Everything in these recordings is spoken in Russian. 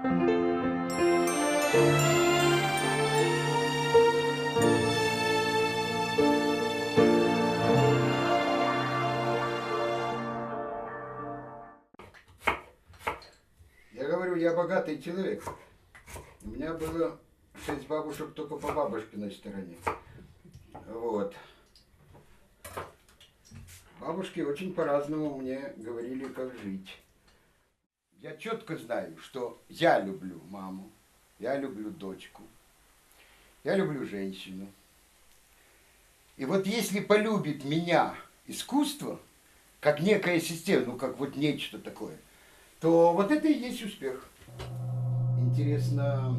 Я говорю, я богатый человек. У меня было 6 бабушек только по бабушкиной стороне. Вот. Бабушки очень по-разному мне говорили, как жить. Я четко знаю, что я люблю маму, я люблю дочку, я люблю женщину. И вот если полюбит меня искусство, как некая система, ну как вот нечто такое, то вот это и есть успех. Интересно,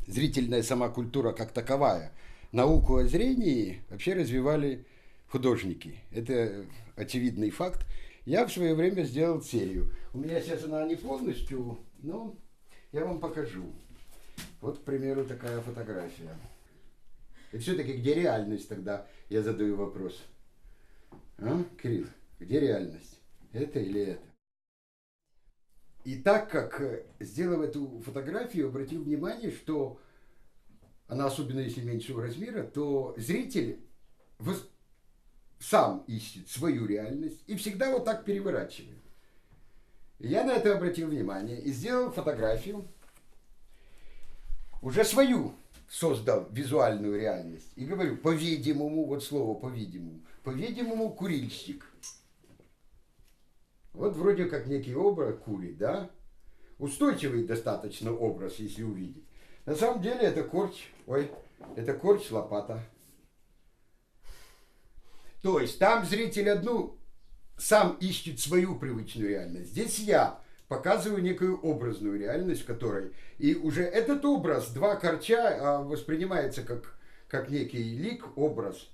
зрительная сама культура как таковая. Науку о зрении вообще развивали художники. Это очевидный факт. Я в свое время сделал серию. У меня сейчас она не полностью, но я вам покажу. Вот, к примеру, такая фотография. И все-таки где реальность тогда? Я задаю вопрос. А, Кирилл, где реальность? Это или это? И так как, сделав эту фотографию, обратил внимание, что она, особенно если меньшего размера, то зритель сам ищет свою реальность и всегда вот так переворачивает. И я на это обратил внимание и сделал фотографию, уже свою создал визуальную реальность. И говорю, по-видимому, вот слово по-видимому, курильщик. Вот вроде как некий образ курит, да? Устойчивый достаточно образ, если увидеть. На самом деле это корч, это корч-лопата. То есть там зритель сам ищет свою привычную реальность. Здесь я показываю некую образную реальность, в которой и уже этот образ, два корча, воспринимается как некий лик, образ.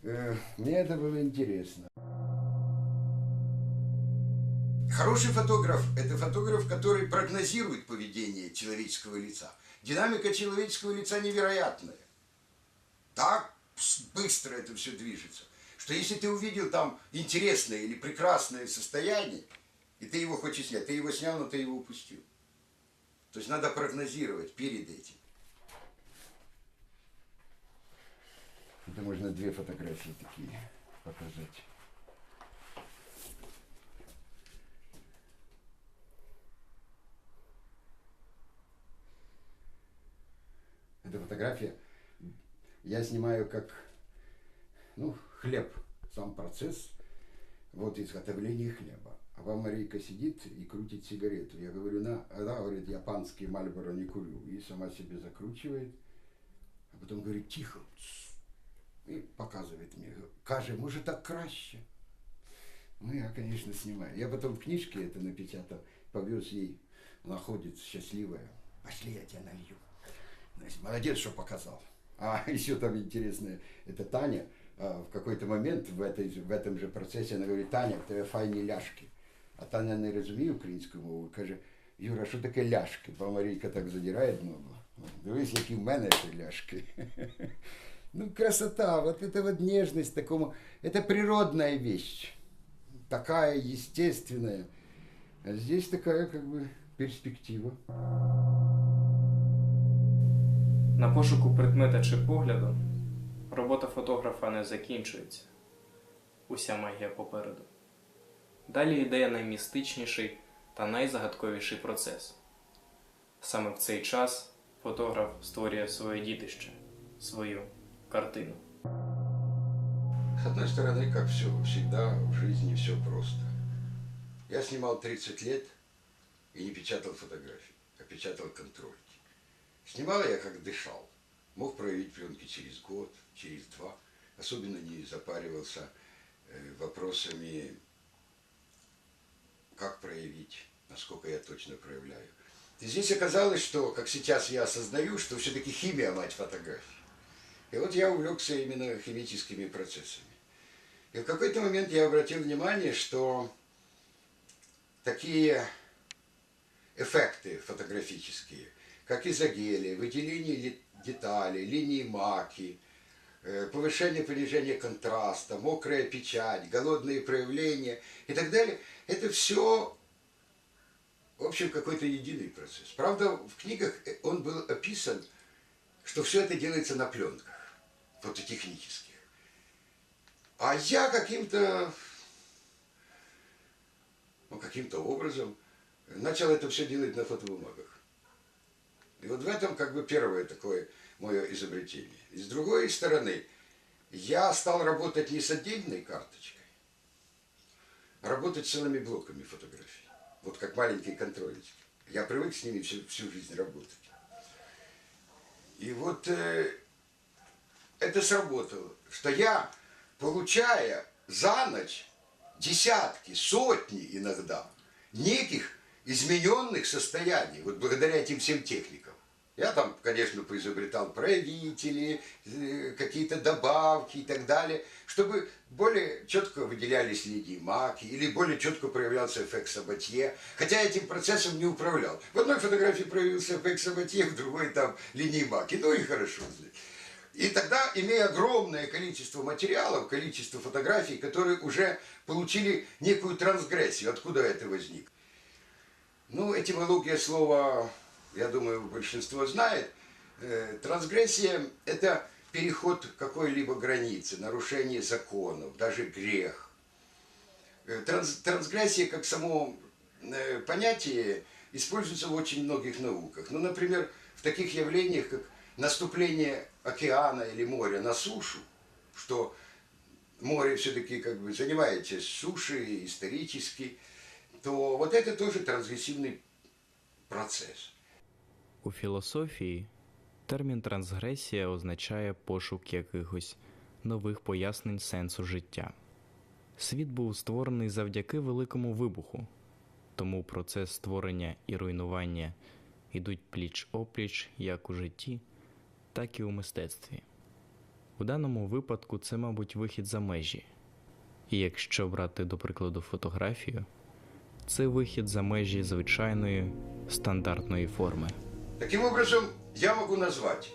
Мне это было интересно. Хороший фотограф – это фотограф, который прогнозирует поведение человеческого лица. Динамика человеческого лица невероятная. Так быстро это все движется, что если ты увидел там интересное или прекрасное состояние, и ты его хочешь снять, ты его снял, но ты его упустил. То есть надо прогнозировать перед этим. Это можно две фотографии такие показать. Эта фотография я снимаю как, хлеб, сам процесс изготовления хлеба. А вам Марийка сидит и крутит сигарету. Я говорю, она говорит, японский Мальборо не курю. И сама себе закручивает. А потом говорит, тихо. И показывает мне. Каже, может так краще? Ну, я, конечно, снимаю. Я потом в книжке это напечатал, повез ей. Она ходит счастливая. Пошли, я тебя налью. Молодец, что показал. А еще там интересное, это Таня в какой-то момент в этом же процессе, она говорит, Таня, в тебе файні ляшки. А Таня не розуміє українську мову, каже, Юра, що таке ляшки? Бо Марійка так задирає ногу. Дивись, які в мене ці ляшки. Ну, красота, вот эта вот нежность такому, это природная вещь, такая естественная. А здесь такая как бы перспектива. На пошуку предмета чи погляду робота фотографа не закінчується. Уся магія попереду. Далі йде наймістичніший та найзагадковіший процес. Саме в цей час фотограф створює своє дітище, свою картину. С одной стороны, как все, всегда в жизни все просто. Я снимал 30 лет и не печатал фотографии, а печатал контрольки. Снимал я как дышал. Мог проявить пленки через год, через два. Особенно не запаривался вопросами, как проявить, насколько я точно проявляю. И здесь оказалось, что, как сейчас я осознаю, что все-таки химия мать фотографии. И вот я увлекся именно химическими процессами. И в какой-то момент я обратил внимание, что такие эффекты фотографические, как изогелия, выделение деталей, линии маки, повышение-понижение контраста, мокрая печать, голодные проявления и так далее, это все в общем, какой-то единый процесс. Правда, в книгах он был описан, что все это делается на пленках фототехнических. А я каким-то образом начал это все делать на фотобумагах. И вот в этом как бы первое такое мое изобретение. И с другой стороны, я стал работать не с отдельной карточкой, а работать с целыми блоками фотографий. Вот как маленькие контрольники. Я привык с ними всю жизнь работать. И вот это сработало, что я, получая за ночь десятки, сотни иногда неких измененных состояний, вот благодаря этим всем техникам. Я там, конечно, поизобретал проявители, какие-то добавки и так далее, чтобы более четко выделялись линии маки или более четко проявлялся эффект Сабатье, хотя этим процессом не управлял. В одной фотографии проявился эффект Сабатье, в другой там линии маки, ну и хорошо. И тогда, имея огромное количество материалов, количество фотографий, которые уже получили некую трансгрессию, откуда это возникло? Ну, этимология слова, я думаю, большинство знает. Трансгрессия – это переход какой-либо границы, нарушение законов, даже грех. Трансгрессия, как само понятие, используется в очень многих науках. Ну, например, в таких явлениях, как наступление океана или моря на сушу, что море все-таки как бы занимается сушей исторически, то вот это тоже трансгрессивний процес. У філософії термін трансгресія означає пошук якихось нових пояснень сенсу життя. Світ був створений завдяки Великому Вибуху, тому процес створення і руйнування йдуть пліч-опліч як у житті, так і у мистецтві. У даному випадку це, мабуть, вихід за межі. І якщо брати, до прикладу, фотографію, це вихід за межі звичайної стандартної форми. Таким образом, я могу назвать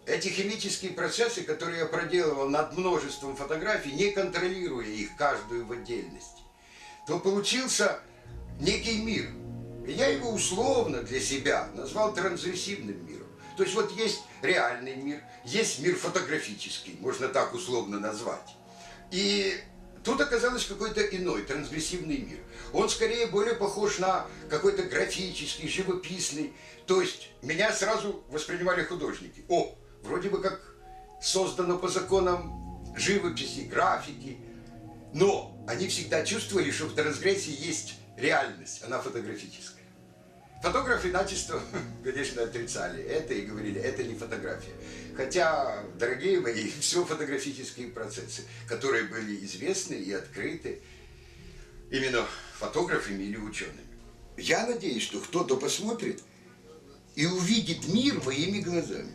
эти химические процессы, которые я проделывал над множеством фотографий, не контролируя их каждую в отдельности, то получился некий мир. И я его условно для себя назвал трансгрессивным миром. То есть вот есть реальный мир, есть мир фотографический, можно так условно назвать. И тут оказалось какой-то иной, трансгрессивный мир. Он скорее более похож на какой-то графический, живописный. То есть меня сразу воспринимали художники. О, вроде бы как создано по законам живописи, графики. Но они всегда чувствовали, что в трансгрессии есть реальность, она фотографическая. Фотографы начисто, конечно, отрицали это и говорили, это не фотография. Хотя, дорогие мои, все фотографические процессы, которые были известны и открыты именно фотографами или учеными. Я надеюсь, что кто-то посмотрит и увидит мир моими глазами.